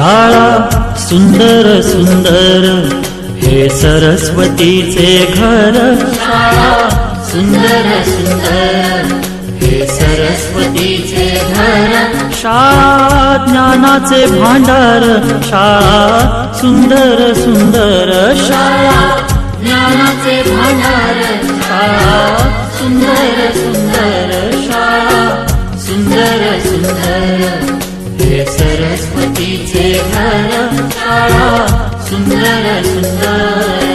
शाळा सुंदर सुंदर हे सरस्वतीचे घर. शाळा सुंदर सुंदर हे सरस्वतीचे घर. शाळा ज्ञानाचे भांडार. शाळा सुंदर सुंदर. शाळा ज्ञानाचे भांडार. शाळा सुंदर सुंदर. शाळा सुंदर सुंदर हे सरस्वतीचे घर. शाळा सुंदर सुंदर.